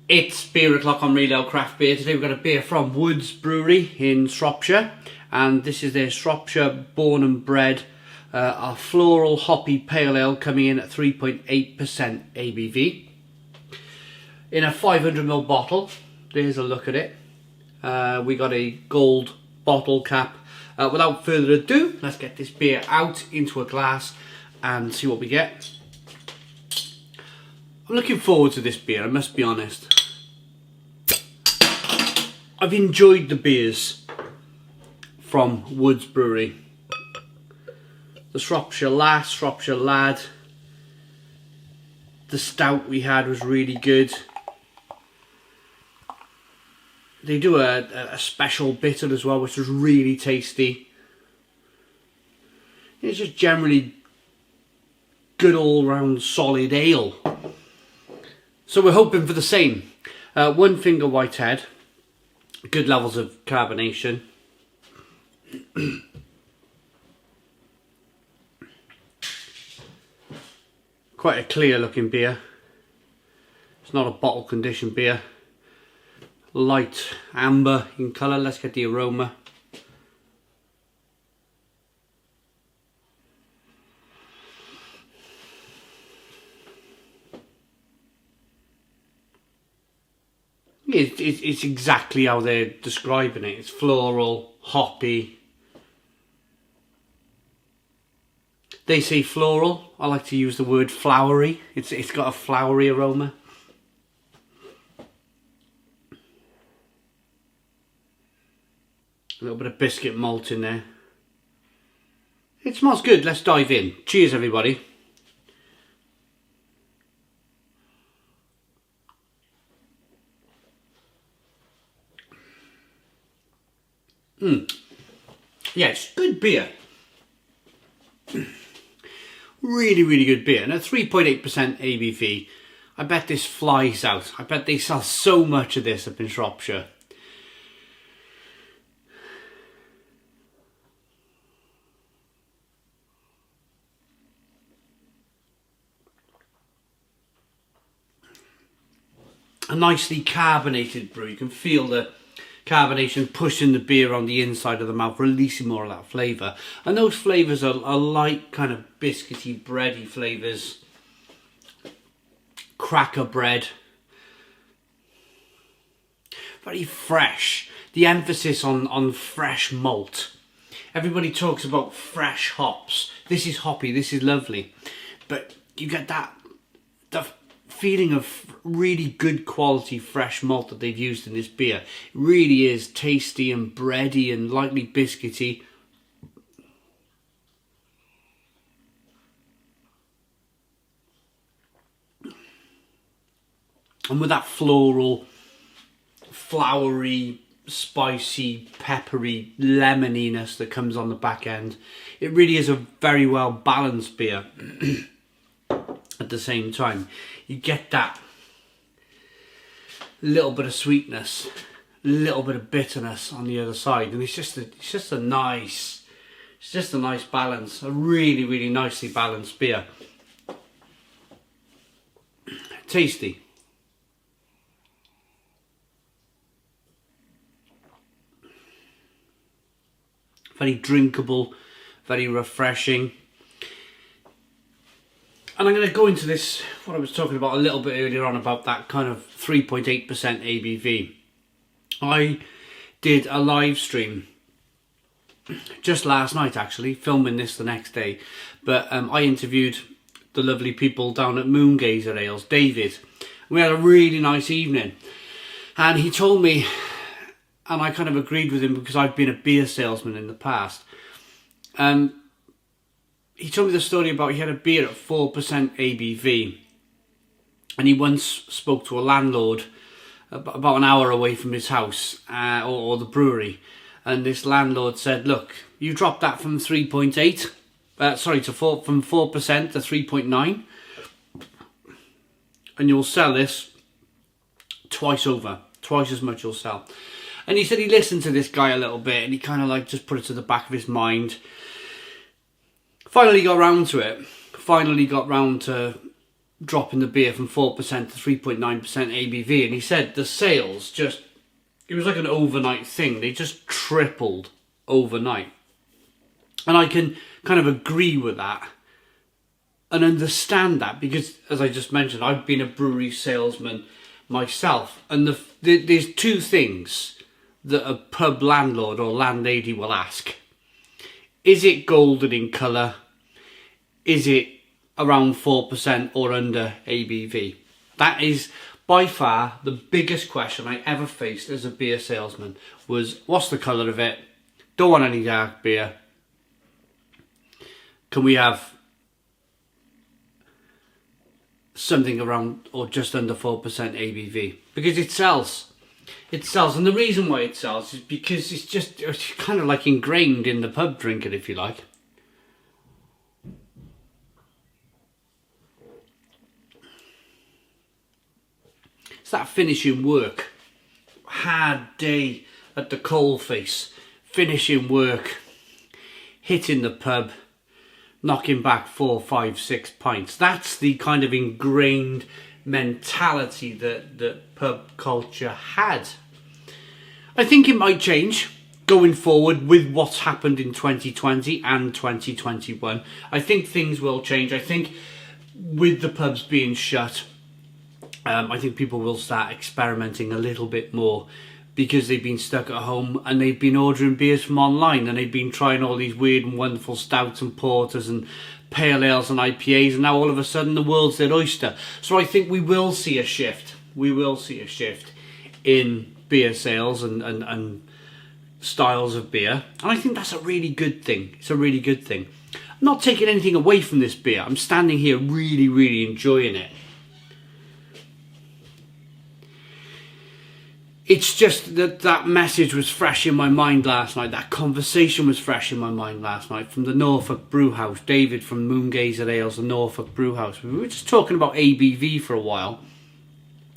It's beer o'clock on Real Ale Craft Beer. Today we've got a beer from Wood's Brewery in Shropshire, and this is their Shropshire born and bred our floral hoppy pale ale, coming in at 3.8% ABV in a 500ml bottle. There's a look at it. We got a gold bottle cap. Without further ado, let's get this beer out into a glass and see what we get. I'm looking forward to this beer, I must be honest. I've enjoyed the beers from Wood's Brewery. The Shropshire Lass, Shropshire Lad. The stout we had was really good. They do a special bitter as well, which was really tasty. It's just generally good all-round solid ale. So we're hoping for the same. One finger whitehead, good levels of carbonation. Quite a clear looking beer. It's not a bottle conditioned beer. Light amber in colour. Let's get the aroma. It's exactly how they're describing it. It's floral, hoppy. They say floral. I like to use the word flowery. It's got a flowery aroma. A little bit of biscuit malt in there. It smells good. Let's dive in. Cheers, everybody. Yeah, it's good beer. Really, really good beer. And at 3.8% ABV, I bet this flies out. I bet they sell so much of this up in Shropshire. A nicely carbonated brew. You can feel the carbonation pushing the beer on the inside of the mouth, releasing more of that flavour. And those flavours are light, kind of biscuity, bready flavours. Cracker bread. Very fresh. The emphasis on fresh malt. Everybody talks about fresh hops. This is hoppy, this is lovely. But you get the feeling of really good quality fresh malt that they've used in this beer. It really is tasty and bready and lightly biscuity. And with that floral, flowery, spicy, peppery lemoniness that comes on the back end, it really is a very well balanced beer. At the same time, you get that little bit of sweetness, a little bit of bitterness on the other side, and it's just a nice balance. A really, really nicely balanced beer. Tasty. Very drinkable, very refreshing. And I'm going to go into this, what I was talking about a little bit earlier on, about that kind of 3.8% ABV. I did a live stream just last night, actually, filming this the next day. But I interviewed the lovely people down at Moongazer Ales, David. We had a really nice evening. And he told me, and I kind of agreed with him because I've been a beer salesman in the past. He told me the story about he had a beer at 4% ABV, and he once spoke to a landlord about an hour away from his house or the brewery, and this landlord said, "Look, you dropped that from 3.8, from 4% to 3.9, and you'll sell this twice as much you'll sell." And he said he listened to this guy a little bit, and he kind of like just put it to the back of his mind. Finally got round to it. Finally got round to dropping the beer from 4% to 3.9% ABV, and he said the sales just, it was like an overnight thing. They just tripled overnight. And I can kind of agree with that and understand that, because as I just mentioned, I've been a brewery salesman myself, and there's two things that a pub landlord or landlady will ask. Is it golden in colour? Is it around 4% or under ABV? That is by far the biggest question I ever faced as a beer salesman, was what's the colour of it? Don't want any dark beer. Can we have something around or just under 4% ABV? Because it sells. It sells, and the reason why it sells is because it's kind of like ingrained in the pub drinker, if you like. It's that finishing work, hard day at the coalface, finishing work, hitting the pub, knocking back 4, 5, 6 pints. That's the kind of ingrained mentality that pub culture had. I think it might change going forward with what's happened in 2020 and 2021. I think things will change. I think with the pubs being shut, I think people will start experimenting a little bit more, because they've been stuck at home and they've been ordering beers from online, and they've been trying all these weird and wonderful stouts and porters and pale ales and IPAs, and now all of a sudden the world's their oyster. So I think we will see a shift. We will see a shift in beer sales and styles of beer, and I think that's a really good thing. It's a really good thing. I'm not taking anything away from this beer. I'm standing here really, really enjoying it. It's just that message was fresh in my mind last night. That conversation was fresh in my mind last night from the Norfolk Brew House. David from Moongazer Ales, the Norfolk Brew House. We were just talking about ABV for a while,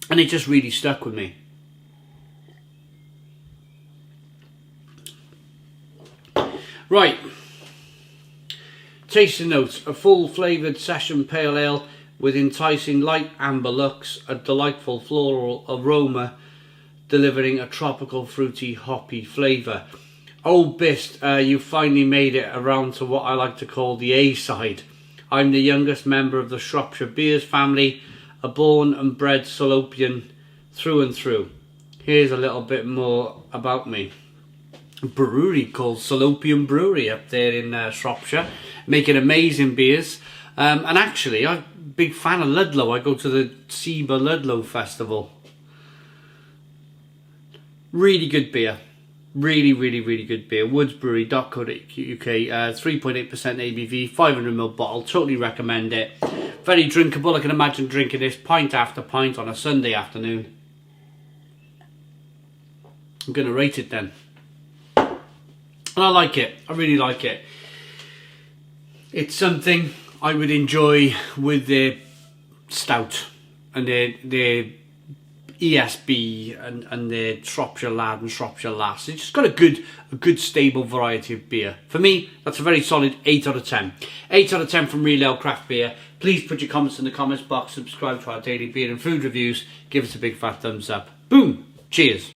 and it just really stuck with me. Right. Tasting notes. A full flavoured session pale ale with enticing light amber looks, a delightful floral aroma, delivering a tropical, fruity, hoppy flavour. Old Bist, you finally made it around to what I like to call the A-side. I'm the youngest member of the Shropshire Beers family, a born and bred Salopian through and through. Here's a little bit more about me. A brewery called Salopian Brewery up there in Shropshire, making amazing beers. And actually, I'm a big fan of Ludlow. I go to the Seba Ludlow Festival. Really good beer. Really, really, really good beer. Woodsbrewery.co.uk, 3.8% ABV, 500ml bottle. Totally recommend it. Very drinkable. I can imagine drinking this pint after pint on a Sunday afternoon. I'm going to rate it then. And I like it. I really like it. It's something I would enjoy with their stout and their ESB and the Shropshire Lad and Shropshire Lass. It's just got a good stable variety of beer. For me, that's a very solid 8 out of 10. 8 out of 10 from Real Ale Craft Beer. Please put your comments in the comments box, subscribe to our daily beer and food reviews, give us a big fat thumbs up. Boom! Cheers!